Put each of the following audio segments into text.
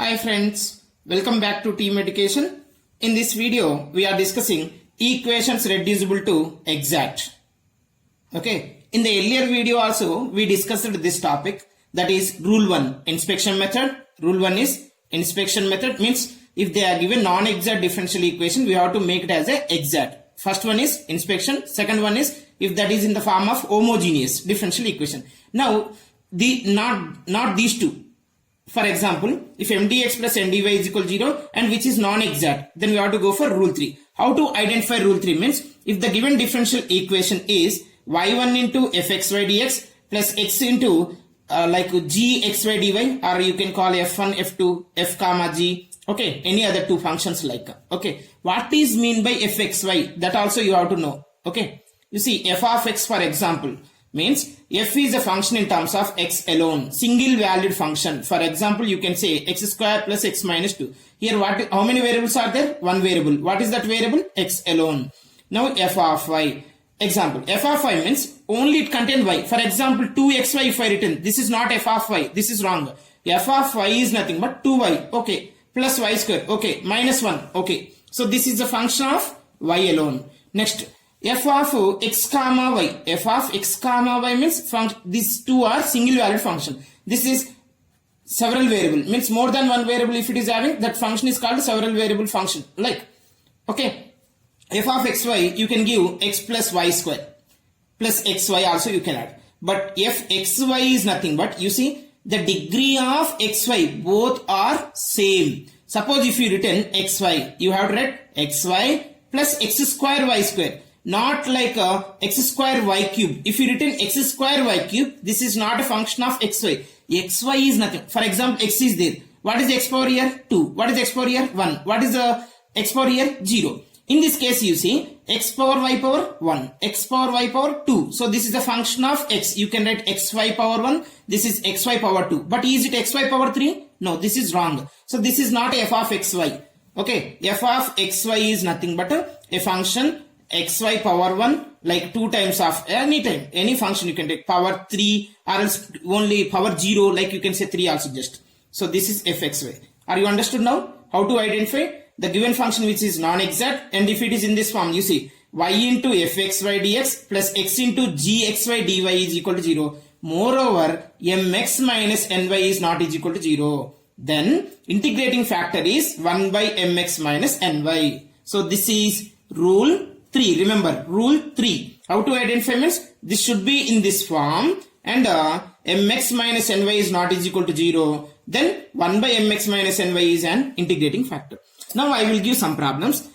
Hi friends, welcome back to Team Education. In this video, we are discussing equations reducible to exact. Okay, in the earlier video also, we discussed this topic, that is rule 1, inspection method. Rule 1 is inspection method, means if they are given non-exact differential equation, we have to make it as a exact. First one is inspection, second one is if that is in the form of homogeneous differential equation. Now, not these two. For example, if mdx plus ndy is equal to 0 and which is non-exact, then we have to go for rule 3. How to identify rule 3 means, if the given differential equation is y1 into fxy dx plus x into like gxy dy, or you can call f1, f2, f comma g, okay, any other two functions like, okay, what is mean by fxy, that also you have to know, okay. You see, f of x, for example, means f is a function in terms of x alone, single valued function. For example, you can say x square plus x minus 2. Here how many variables are there? One variable. What is that variable? X alone. Now f of y. Example, f of y means only it contains y. For example, 2xy if I written, this is not f of y, this is wrong. F of y is nothing but 2y, okay, plus y square, okay, minus 1, okay. So this is a function of y alone. Next, f of x comma y. F of x comma y means these two are single valued function. This is several variable, means more than one variable if it is having, that function is called several variable function. Like, okay, f of xy you can give x plus y square plus xy also you can add. But f xy is nothing but, you see, the degree of xy both are same. Suppose if you written xy, you have to write xy plus x square y square. Not like x square y cube. If you written x square y cube, this is not a function of xy. xy is nothing. For example, x is there. What is x power here? 2. What is x power here? 1. What is x power here? 0. In this case, you see, x power y power 1. X power y power 2. So this is a function of x. You can write xy power 1. This is xy power 2. But is it xy power 3? No, this is wrong. So this is not f of xy. Okay, f of xy is nothing but a function xy power 1, like 2 times of any time, any function you can take, power 3 or else only power 0, like you can say 3 also just. So this is fxy. Are you understood now how to identify the given function which is non-exact, and if it is in this form, you see, y into fxy dx plus x into gxy dy is equal to 0. Moreover, mx minus ny is not is equal to 0. Then integrating factor is 1 by mx minus ny. So this is rule 3. Remember, rule 3. How to identify means, this should be in this form, and mx minus ny is not is equal to 0. Then 1 by mx minus ny is an integrating factor. Now I will give some problems.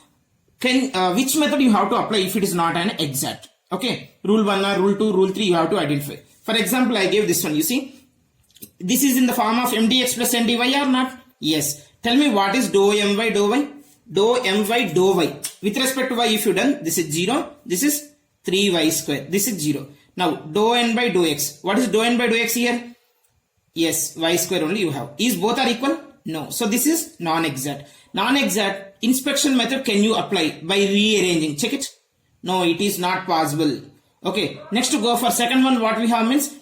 Which method you have to apply if it is not an exact? Okay, rule 1 or rule 2, rule 3 you have to identify. For example, I gave this one. You see, this is in the form of mdx plus ndy or not? Yes. Tell me what is dou my dou y? Dou my dou y. With respect to y, if you done, this is 0, this is 3y square, this is 0. Now dou n by dou x. What is dou n by dou x here? Yes, y square only you have. Is both are equal? No. So this is non-exact. Non-exact inspection method can you apply by rearranging? Check it. No, it is not possible. Okay. Next to go for second one, what we have means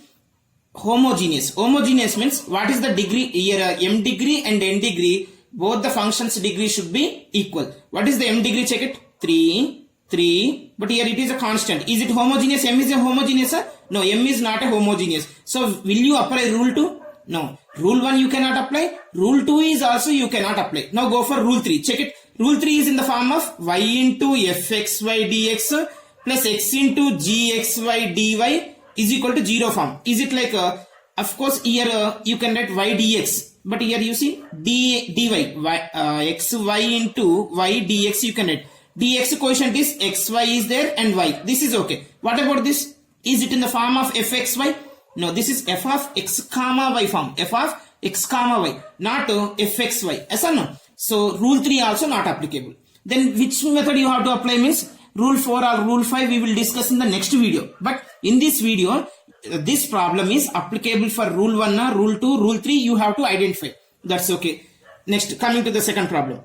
homogeneous. Homogeneous means what is the degree here? M degree and n degree, both the functions degree should be equal. What is the m degree? Check it. 3, 3. But here it is a constant. Is it homogeneous? M is a homogeneous? No, m is not a homogeneous. So will you apply rule 2? No. Rule 1 you cannot apply. Rule 2 is also you cannot apply. Now go for rule 3. Check it. Rule 3 is in the form of y into fxy dx plus x into gxy dy is equal to 0 form. Is it like, of course here you can write y dx. But here you see dy, xy into y dx you can write. Dx quotient is xy is there and y. This is okay. What about this? Is it in the form of fxy? No, this is f of x comma y form. F of x comma y, not fxy. Yes or no? So rule 3 also not applicable. Then which method you have to apply means rule 4 or rule 5 we will discuss in the next video. But in this video, this problem is applicable for rule 1 or rule 2, rule 3 you have to identify. That's okay. Next, coming to the second problem.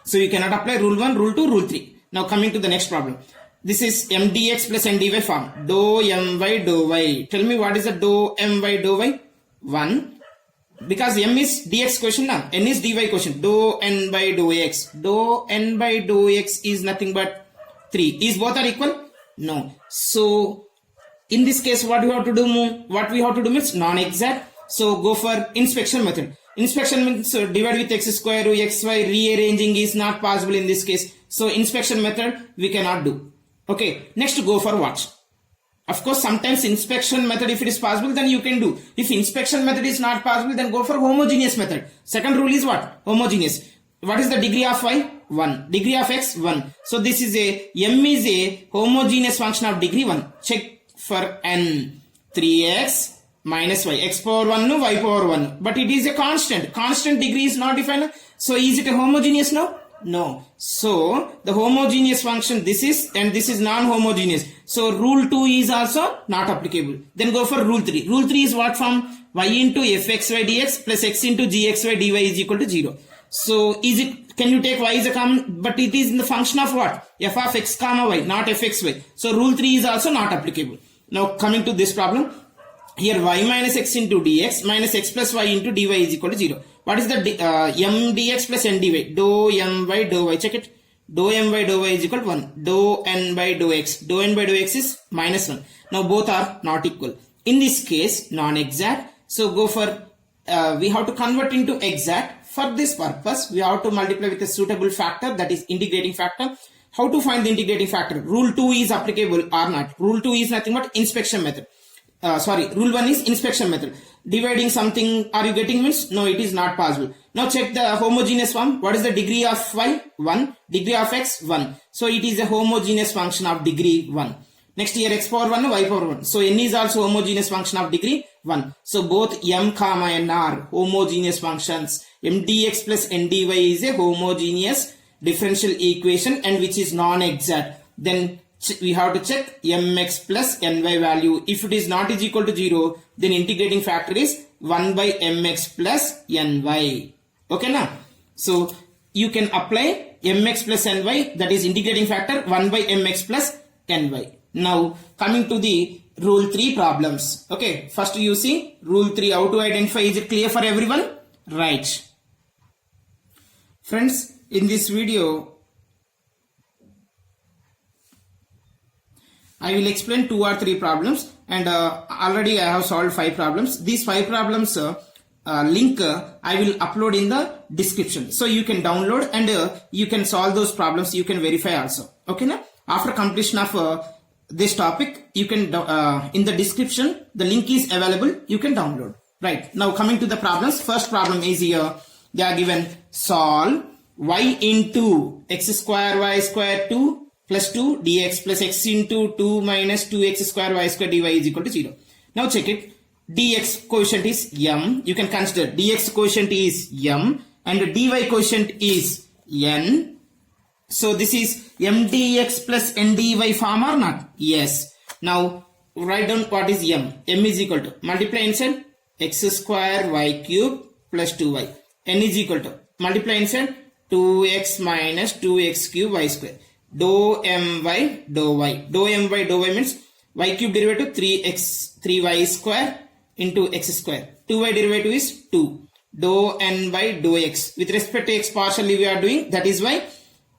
So you cannot apply rule 1, rule 2, rule 3. Now coming to the next problem. This is mdx plus ndy form. Dou my dou y. Tell me what is the dou my dou y? 1 because m is dx quotient now, n is dy quotient. Dou n by dou x. Dou n by dou x is nothing but 3. Is both are equal? No. So in this case, what we have to do? Means non-exact. So go for inspection method. Inspection means divide with x square, xy, rearranging is not possible in this case. So inspection method we cannot do. Okay. Next go for what? Of course, sometimes inspection method, if it is possible, then you can do. If inspection method is not possible, then go for homogeneous method. Second rule is what? Homogeneous. What is the degree of y? 1. Degree of x? 1. So this is m is a homogeneous function of degree 1. Check for n. 3x minus y. X power 1 no, y power 1. But it is a constant. Constant degree is not defined. So is it a homogeneous now? No. So the homogeneous function this is, and this is non-homogeneous. So rule 2 is also not applicable. Then go for rule 3. Rule 3 is what form? Y into fxy dx plus x into gxy dy is equal to 0. So is it, can you take y as a common, but it is in the function of what? F of x comma y, not fxy. So rule 3 is also not applicable. Now coming to this problem, here y minus x into dx minus x plus y into dy is equal to 0. What is the m dx plus n dy? Dou m by dou y. Check it. Dou m by dou y is equal to 1. Dou n by dou x. Dou n by dou x is minus 1. Now both are not equal. In this case, non-exact. So go for, we have to convert into exact. For this purpose, we have to multiply with a suitable factor, that is integrating factor. How to find the integrating factor? Rule 2 is applicable or not. Rule 2 is nothing but inspection method. Rule 1 is inspection method. Dividing something, are you getting means? No, it is not possible. Now check the homogeneous form. What is the degree of y? 1. Degree of x? 1. So it is a homogeneous function of degree 1. Next here x power 1, y power 1. So n is also homogeneous function of degree 1. So both m comma n are homogeneous functions. M dx plus n dy is a homogeneous differential equation and which is non-exact. Then we have to check mx plus ny value. If it is not is equal to 0, then integrating factor is 1 by mx plus ny. Okay now? So you can apply mx plus ny, that is integrating factor 1 by mx plus ny. Now coming to the rule 3 problems. Okay, first you see rule 3, how to identify. Is it clear for everyone? Right. Friends, in this video I will explain 2 or 3 problems, and already I have solved 5 problems. These 5 problems link I will upload in the description. So you can download and you can solve those problems. You can verify also. Okay now? After completion of this topic, you can in the description the link is available. You can download. Right. Now coming to the problems. First problem is here. They are given solve y into x square y square 2 plus 2 dx plus x into 2 minus 2x square y square dy is equal to 0. Now check it. Dx quotient is m. You can consider dx quotient is m and dy quotient is n. So this is m dx plus n dy form or not? Yes. Now write down what is m. M is equal to multiply inside x square y cube plus 2y. N is equal to multiply inside 2x minus 2x cube y square. Dou m by dou y. Dou m by dou y means y cube derivative 3y square into x square. 2y derivative is 2. Dou n by dou x. With respect to x partially we are doing, that is why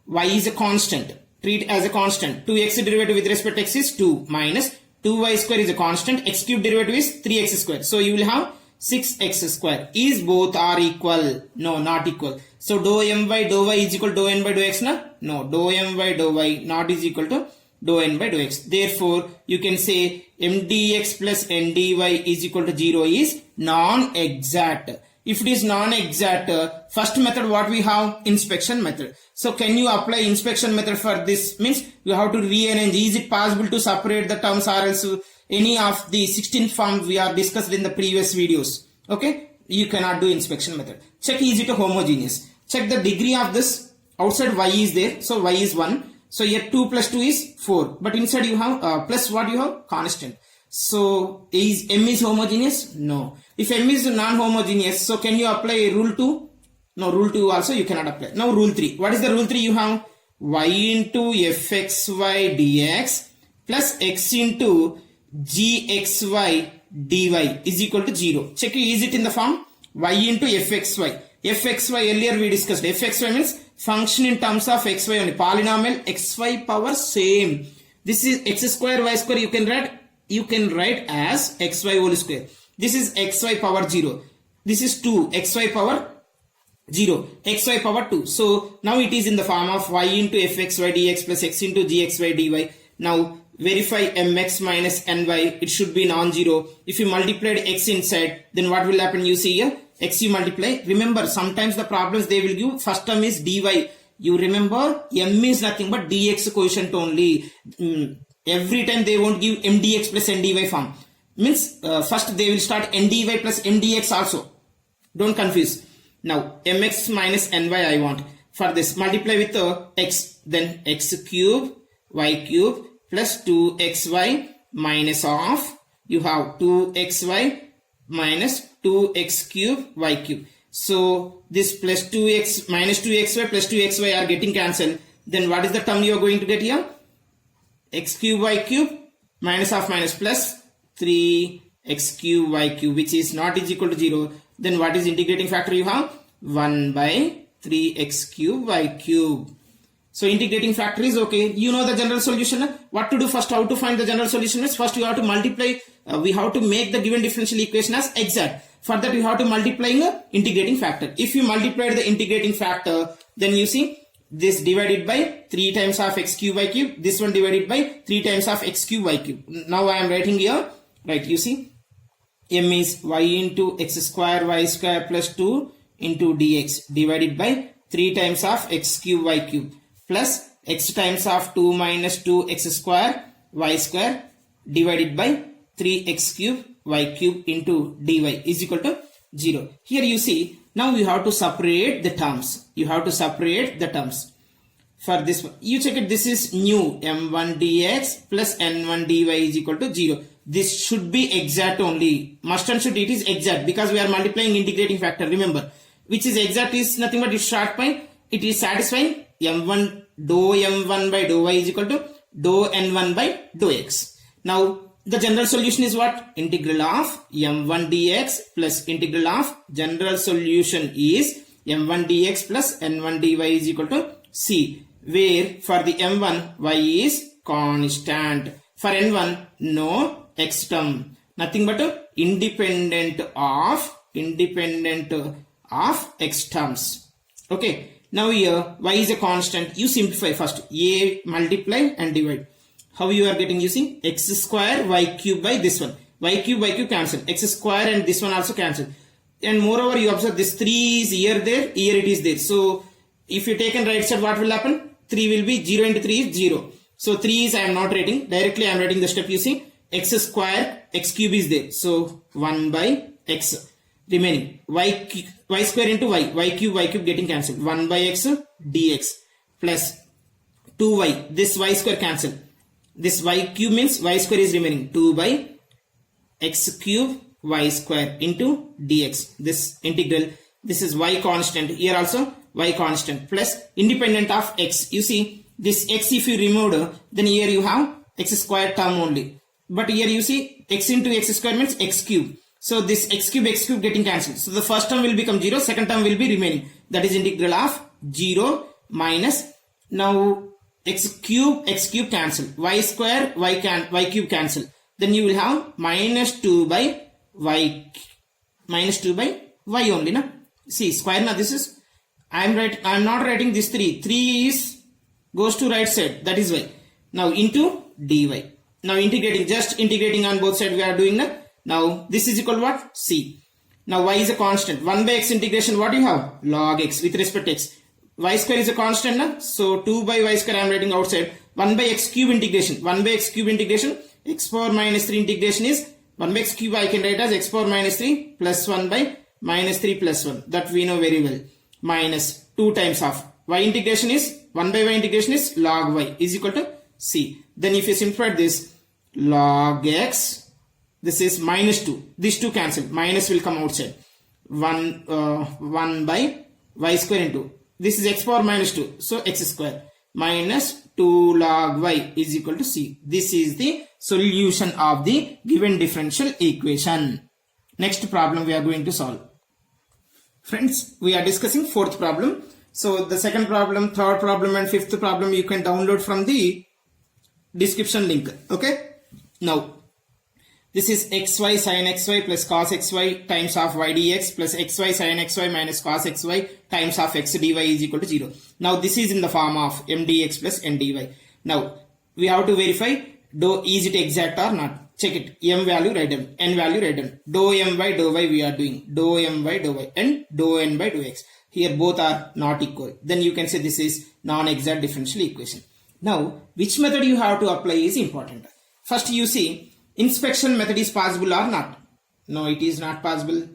y is a constant. Treat as a constant. 2x derivative with respect to x is 2 minus 2y square is a constant. X cube derivative is 3x square. So you will have 6x square. Is both are equal? No, not equal. So dou m by dou y is equal to dou n by dou x na? No, dou m by dou y not is equal to dou n by dou x. Therefore, you can say m dx plus n dy is equal to 0 is non-exact. If it is non-exact, first method what we have? Inspection method. So can you apply inspection method for this? Means you have to rearrange. Is it possible to separate the terms or else any of the 16 forms we are discussed in the previous videos? Okay, you cannot do inspection method. Check is it homogeneous. Check the degree of this. Outside y is there, so y is 1. So here 2 plus 2 is 4. But inside you have plus what you have? Constant. So is m is homogeneous? No. If m is non-homogeneous, so can you apply rule 2? No, rule 2 also you cannot apply. Now rule 3. What is the rule 3? You have y into fxy dx plus x into gxy dy is equal to 0. Check is it in the form? y into fxy. Fxy earlier we discussed. Fxy means function in terms of xy only. Polynomial xy power same. This is x square y square. You can write as xy whole square. This is xy power 0. This is 2 xy power 0, xy power 2. So now it is in the form of y into fxy dx plus x into gxy dy. Now verify mx minus ny. It should be non-zero. If you multiplied x inside, then what will happen? You see here, x you multiply. Remember, sometimes the problems they will give first term is dy. You remember, m is nothing but dx quotient only. Every time they won't give mdx plus ndy form. Means first they will start ndy plus mdx also. Don't confuse. Now mx minus ny I want. For this, multiply with x. Then x cube y cube plus 2xy minus of, you have 2xy minus 2x cube y cube. So this plus 2x minus 2xy plus 2xy are getting cancelled. Then what is the term you are going to get here? X cube y cube minus of minus plus 3x cube y cube, which is not is equal to 0. Then what is integrating factor you have? 1 by 3x cube y cube. So integrating factor is okay. You know the general solution. What to do first? How to find the general solution is first you have to multiply. We have to make the given differential equation as exact. For that you have to multiply integrating factor. If you multiply the integrating factor, then you see this divided by 3 times of x cube y cube. This one divided by 3 times of x cube y cube. Now I am writing here. Right, you see, m is y into x square y square plus 2 into dx divided by 3 times of x cube y cube plus x times of 2 minus 2x square y square divided by 3x cube y cube into dy is equal to 0. Here you see, now you have to separate the terms. You have to separate the terms. For this one, you check it, this is new m1 dx plus n1 dy is equal to 0. This should be exact only. Must and should, it is exact because we are multiplying integrating factor. Remember, which is exact is nothing but its short point. It is satisfying m1 dou m1 by dou y is equal to dou n1 by dou x. Now the general solution is what? Integral of m1 dx plus integral of general solution is m1 dx plus n1 dy is equal to c, where for the m1 y is constant. For n1 no x term, nothing but independent of x terms. Okay, now here y is a constant. You simplify first. A multiply and divide. How you are getting? Using x square y cube by this one. Y cube cancel. X square and this one also cancel. And moreover, you observe this 3 is here there, here it is there. So if you take on right side, what will happen? 3 will be 0 into 3 is 0. So 3 is I am not writing. Directly I am writing the step. You see, x square, x cube is there. So 1 by x remaining. Y square into y cube getting cancelled. 1 by x dx plus 2y. This y square cancel. This y cube means y square is remaining. 2 by x cube y square into dx. This integral. This is y constant. Here also y constant plus independent of x. You see, this x if you remove, then here you have x square term only. But here you see x into x square means x cube. So this x cube getting cancelled. So the first term will become 0, second term will be remaining. That is integral of 0 minus, now x cube cancel. Y square, y cube cancel. Then you will have minus 2 by y only. Na? See, square now this is, I am not writing this 3. 3 is goes to right side. That is y. Now into dy. Now integrating, just integrating on both sides we are doing. Na? Now this is equal to what? C. Now y is a constant. 1 by x integration, what do you have? Log x with respect to x. Y square is a constant. Na? So 2 by y square I am writing outside. 1 by x cube integration. 1 by x cube integration. X power minus 3 integration is 1 by x cube I can write as x power minus 3 plus 1 by minus 3 plus 1. That we know very well. Minus 2 times of y integration is 1 by y integration is log y is equal to c. Then if you simplify this, log x, this is minus 2. These two cancel. Minus will come outside. 1 by y square into. This is x power minus 2. So x square minus 2 log y is equal to c. This is the solution of the given differential equation. Next problem we are going to solve. Friends, we are discussing fourth problem. So the second problem, third problem and fifth problem you can download from the description link. Okay. Now, this is xy sin xy plus cos xy times of y dx plus xy sin xy minus cos xy times of x dy is equal to 0. Now, this is in the form of m dx plus n dy. Now, we have to verify is it exact or not. Check it. M value write down, n value write down. Dou m by dou y we are doing. Dou m by dou y and dou n by dou x. Here both are not equal. Then you can say this is non-exact differential equation. Now, which method you have to apply is important. First you see, inspection method is possible or not. No, it is not possible.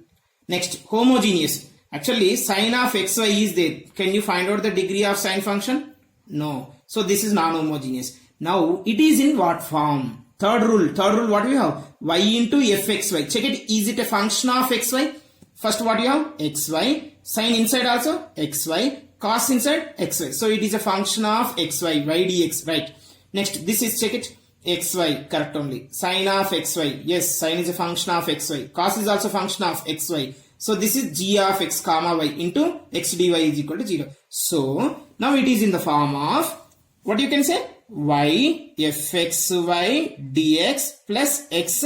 Next, homogeneous. Actually, sine of xy is there. Can you find out the degree of sine function? No. So this is non-homogeneous. Now, it is in what form? Third rule, what do you have? Y into fxy. Check it. Is it a function of xy? First, what you have? Xy. Sine inside also xy. Cos inside xy. So it is a function of xy. Y dx. Right. Next, this is, check it. Xy. Correct only. Sine of xy. Yes, sine is a function of xy. Cos is also function of xy. So this is g of x comma y into x dy is equal to 0. So now it is in the form of, what you can say? Y fxy dx plus x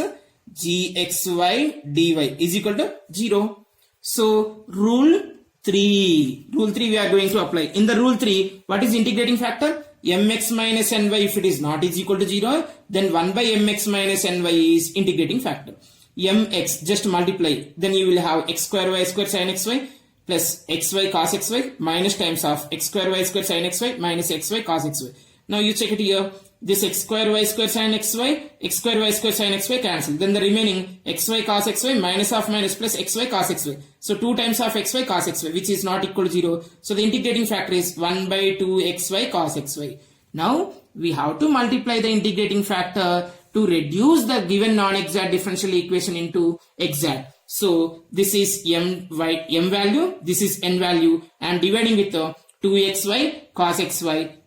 gxy dy is equal to 0. So rule 3 we are going to apply. In the rule 3, what is integrating factor? Mx minus ny. If it is not is equal to 0, then 1 by mx minus ny is integrating factor. Mx, just multiply, then you will have x square y square sin xy plus xy cos xy minus times of x square y square sin xy minus xy cos xy. Now you check it here. This x square y square sin xy, x square y square sin xy cancel. Then the remaining xy cos xy minus of minus plus xy cos xy. So 2 times of xy cos xy, which is not equal to 0. So the integrating factor is 1 by 2 xy cos xy. Now we have to multiply the integrating factor to reduce the given non-exact differential equation into exact. So this is m value, this is n value, and dividing with 2xy cos xy.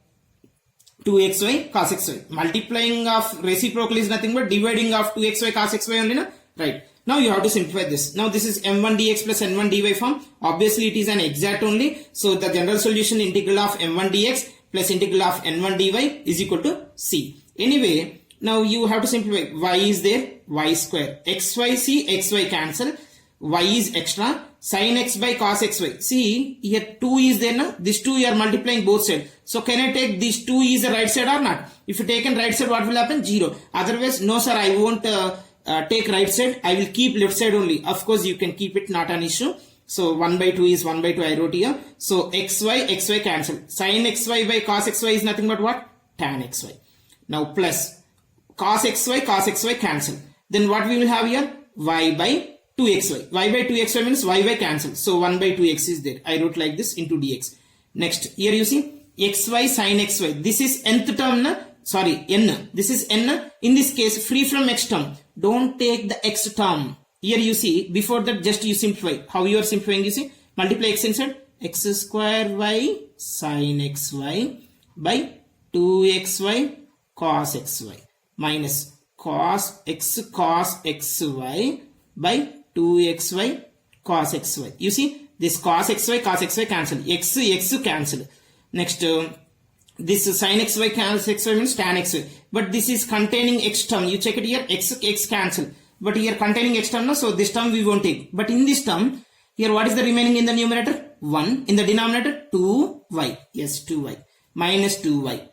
2xy cos xy. Multiplying of reciprocal is nothing but dividing of 2xy cos xy only, na? Right. Now you have to simplify this. Now this is m1 dx plus n1 dy form. Obviously it is an exact only. So the general solution integral of m1 dx plus integral of n1 dy is equal to c. Anyway, now you have to simplify. Y is there, y square. Xy, see, xy cancel. Y is extra. Sin x by cos xy. See, here 2 is there now. This 2 you are multiplying both sides. So can I take this 2 is the right side or not? If you take in right side, what will happen? 0. Otherwise, no sir, I won't take right side. I will keep left side only. Of course, you can keep it, not an issue. So 1 by 2 is 1 by 2 I wrote here. So xy cancel. Sin xy by cos xy is nothing but what? Tan xy. Now plus cos xy cancel. Then what we will have here? Y by 2xy. Y by 2xy means y cancel. So 1 by 2x is there. I wrote like this into dx. Next, here you see xy sin xy. This is nth term, na? Sorry, n. This is n. In this case, free from x term. Don't take the x term. Here you see, before that just you simplify. How you are simplifying, you see? Multiply x inside. X square y sin xy by 2xy cos xy minus cos xy by 2xy cos xy. You see, this cos xy cancel. X cancel. Next, this sin xy xy means tan xy. But this is containing x term. You check it here, x cancel. But here containing x term, no? So this term we won't take. But in this term, here what is the remaining in the numerator? 1. In the denominator, 2y. Yes, 2y. Minus 2y.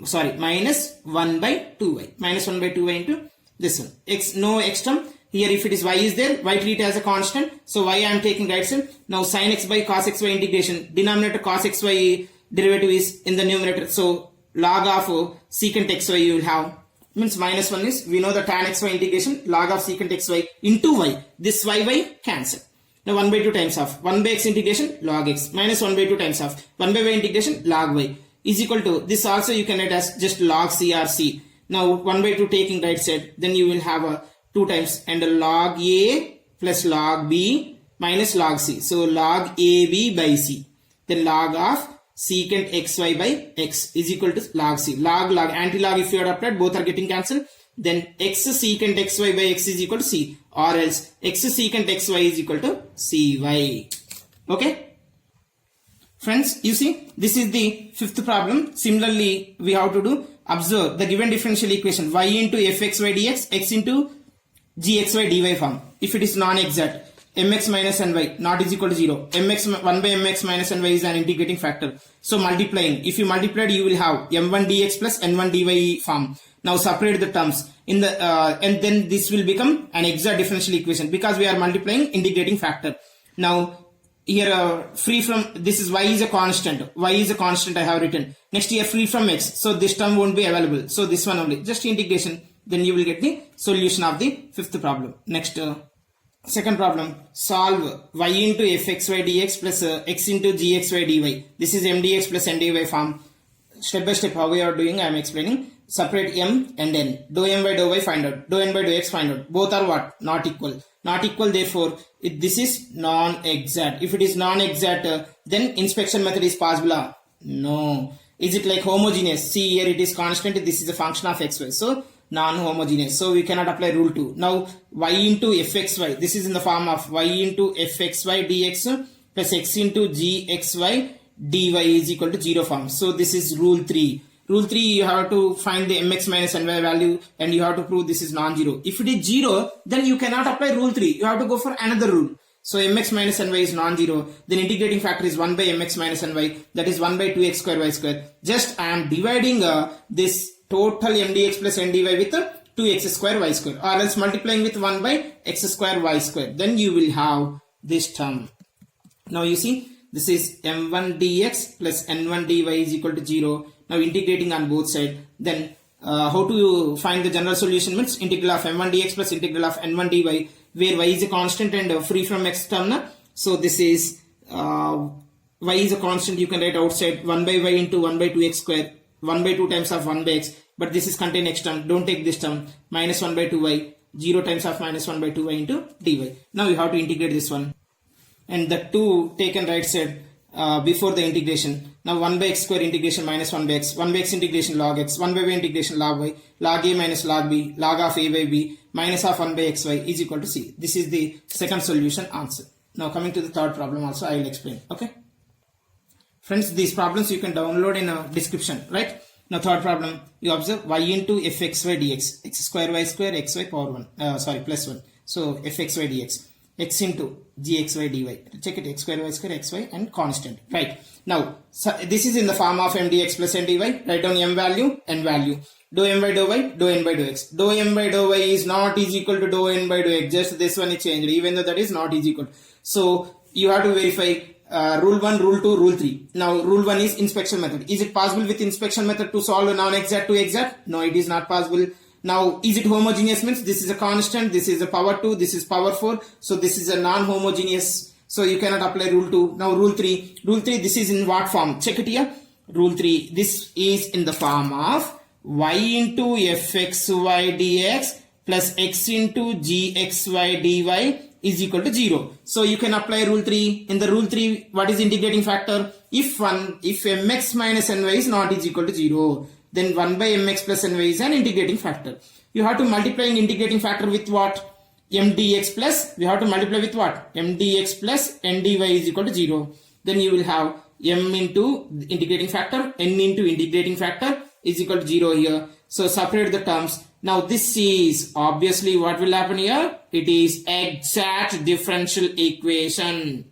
Sorry, minus 1 by 2y. Minus 1 by 2y into this one. X, no x term. Here if it is y is there, y treat as a constant. So y I am taking right side. Now sin x by cos xy integration. Denominator cos xy derivative is in the numerator. So log of secant xy you will have. Means minus 1 is, we know the tan xy integration, log of secant xy into y. This y cancel. Now 1 by 2 times of 1 by x integration log x minus 1 by 2 times of 1 by y integration log y is equal to, this also you can write as just log c or c. Now 1 by 2 taking right side, then you will have a 2 times and a log a plus log b minus log c. So log ab by c. Then log of secant xy by x is equal to log c. Log, anti-log if you are applied, both are getting cancelled. Then x secant xy by x is equal to c, or else x secant xy is equal to cy. Okay. Friends, you see, this is the fifth problem. Similarly, we have to do observe the given differential equation y into fxy dx, x into gxy dy form. If it is non-exact, mx minus ny not is equal to 0. mx 1 by mx minus ny is an integrating factor. So multiplying, if you multiplied, you will have m1 dx plus n1 dy form. Now separate the terms in the and then this will become an exact differential equation because we are multiplying integrating factor. Now here free from this is y is a constant. Y is a constant I have written. Next here free from x. So this term won't be available. So this one only. Just integration. Then you will get the solution of the fifth problem. Next second problem. Solve y into fxy dx plus x into gxy dy. This is mdx plus ndy form. Step by step how we are doing I am explaining. Separate m and n. Dou m by dou y find out. Dou n by dou x find out. Both are what? Not equal. Not equal, therefore this is non-exact. If it is non-exact, then inspection method is possible. No. Is it like homogeneous? See here it is constant. This is a function of xy. So non-homogeneous. So we cannot apply rule 2. Now y into fxy. This is in the form of y into fxy dx plus x into gxy dy is equal to 0 form. So this is rule 3. Rule 3, you have to find the mx minus ny value and you have to prove this is non-zero. If it is 0, then you cannot apply rule 3. You have to go for another rule. So mx minus ny is non-zero. Then integrating factor is 1 by mx minus ny. That is 1 by 2x square y square. Just I am dividing this total mdx plus ndy with 2x square y square. Or else multiplying with 1 by x square y square. Then you will have this term. Now you see, this is m1 dx plus n1 dy is equal to 0. Now integrating on both sides. Then how to find the general solution means integral of m1 dx plus integral of n1 dy, where y is a constant and free from x term. So this is y is a constant, you can write outside 1 by y into 1 by 2x square, 1 by 2 times of 1 by x, but this is contain x term, don't take this term, minus 1 by 2y, 0 times of minus 1 by 2y into dy. Now you have to integrate this one. And the 2 taken right side before the integration. Now 1 by x square integration minus 1 by x, 1 by x integration log x, 1 by y integration log y, log a minus log b, log of a by b, minus of 1 by xy is equal to c. This is the second solution answer. Now coming to the third problem also I will explain. Okay. Friends, these problems you can download in a description, right? Now third problem, you observe y into fxy dx, x square y square xy power 1, plus 1. So fxy dx, x into gxy dy. Check it, x square y square xy and constant, right? Now so this is in the form of mdx plus ndy. Write down m value, n value. Dou m by dou y, dou n by dou x. Dou m by dou y is not is equal to dou n by dou x. Just this one is changed, even though that is not is equal. So you have to verify rule 1, rule 2, rule 3. Now rule 1 is inspection method. Is it possible with inspection method to solve a non-exact to exact? No, it is not possible. Now is it homogeneous means this is a constant, this is a power 2, this is power 4. So this is a non-homogeneous. So you cannot apply rule 2. Now rule 3. Rule 3, this is in what form? Check it here. Rule 3, this is in the form of y into fxy dx plus x into gxy dy is equal to 0. So you can apply rule 3. In the rule 3, what is integrating factor? If mx minus ny is not is equal to 0, then 1 by mx plus ny is an integrating factor. You have to multiply an integrating factor with what? mdx plus, we have to multiply with what? mdx plus ndy is equal to 0. Then you will have m into integrating factor, n into integrating factor is equal to 0 here. So separate the terms. Now this is obviously what will happen here? It is exact differential equation.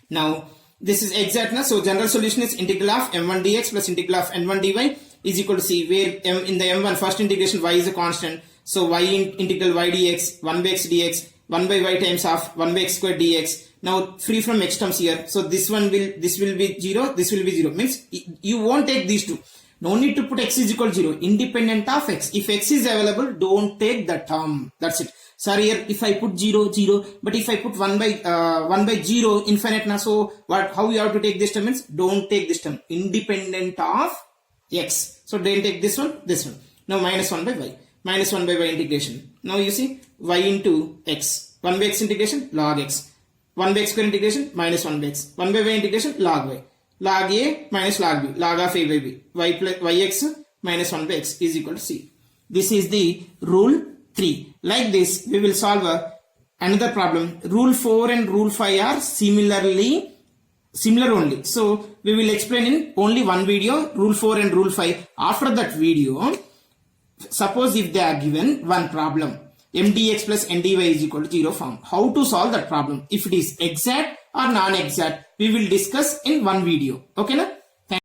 Now this is exactness. So general solution is integral of m1 dx plus integral of n1 dy is equal to c, where m in the m1 first integration y is a constant. So y integral y dx, 1 by x dx, 1 by y times of 1 by x square dx. Now free from x terms here. So this will be 0, this will be 0. Means you won't take these two. No need to put x is equal to 0. Independent of x. If x is available, don't take the term. That's it. Sorry, here if I put 0, 0, but if I put 1 by 0 infinite now, so what? How you have to take this term means don't take this term. Independent of x. So don't take this one, this one. Now minus 1 by y. Minus 1 by y integration. Now you see y into x. 1 by x integration log x. 1 by x square integration minus 1 by x. 1 by y integration log y. Log a minus log b. Log of a by b. Y plus yx minus 1 by x is equal to c. This is the rule 3. Like this, we will solve another problem. Rule 4 and Rule 5 are similar only. So, we will explain in only one video, Rule 4 and Rule 5. After that video, suppose if they are given one problem, mdx plus ndy is equal to 0 form. How to solve that problem? If it is exact or non-exact, we will discuss in one video. Okay na?